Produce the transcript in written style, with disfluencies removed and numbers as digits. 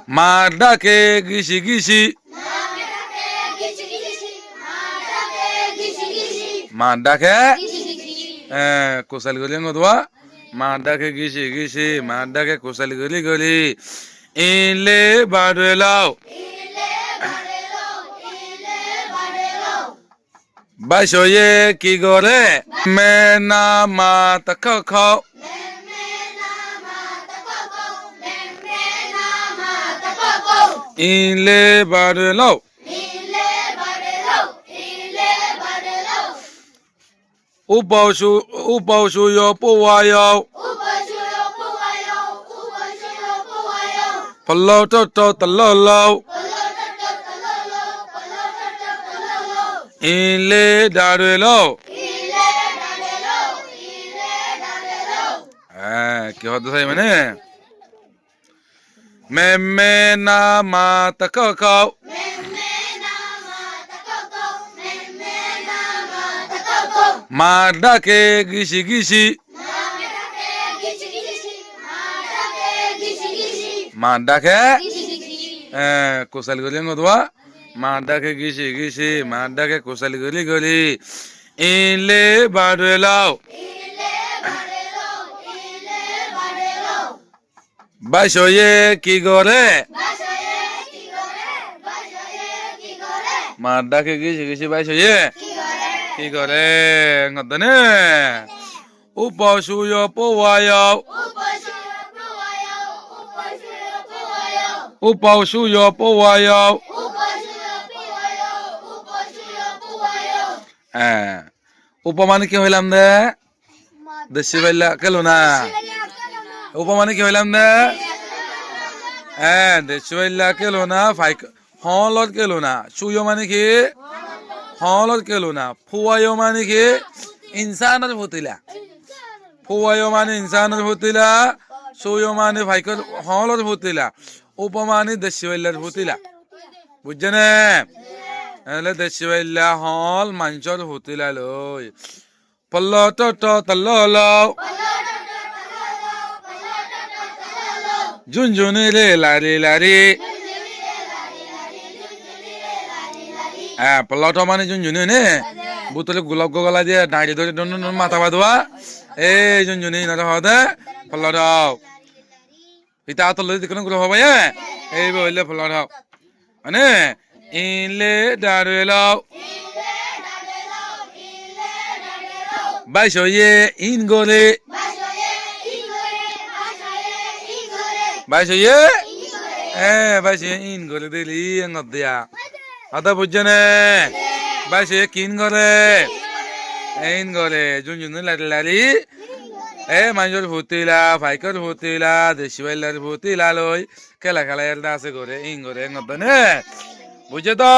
মার ডাকে গিসি গিসি মার ডাকে কোসালি গলি নদুয়া মার ডাকে গিসি গিসি মার ডাকে কোসালি গলি গলি ইলে বাড়লাও বাইশয়ে কি করে মেনা মা তাক খাও ইলে বাড়লাও upau yo puwayo palo to talolo ile darelo কি হতে চাই মানে মেমে না মা তাক খাও মার ডাকে গিসি গিসি মার ডাকে কোসালি গলি নদুয়া মার ডাকে গিসি গিসি মার ডাকে কোসালি গলি গলি ইলে বাড়লাও বাইশয়ে কি করে মার ডাকে গিসি গিসি বাইশয়ে কি করে ngọdane upasuyo puwayo upasuyo puwayo উপমানে কি হইলাম দে দেশি বাইলা কেলো না উপমানে কি হইলাম দে দেশি বাইলা কেলো না ফাইক হলত কেলো না সুyo মানে কি হলত কেলো না ফুয়ায়ো মানে কি ইনসানের ভতিলা ফুয়ায়ো মানে ইনসানের ভতিলা সুyo মানে ভাইকর হলত ভতিলা উপমানে দেশি বাইলার ভতিলা বুঝছেনে এলে দেশি বাইলা হল মানুষের ভতিলা লই পল্ল ট তল্ল জুনজুনি রে লারি লারি পল্লট মানে জুনজুনি নে বুতলে গোলাপ গলা দিয়ে দাঁড়িয়ে ধরে মাথা বাঁধোয়া এই জুনজুনি না হদে পল্লট ইতা তল দিকে গুলো হবে এই বললে পল্লট মানে ইলে দাঁড়াও বাইশয়ে ইন গলে বাইশয়ে বাইশয়ে ইন গলে দিলি দিয়া আদা বুঝছেনে বাইশয়ে কিন গলে ইন গলে জুনজুনি লারি লারি মানুষের ভুতিলা ভাইকর ভুতিলা দেশি বাইলার ভুতিলা লই খেলা খেলা আছে করে ইন করে বুঝছে তো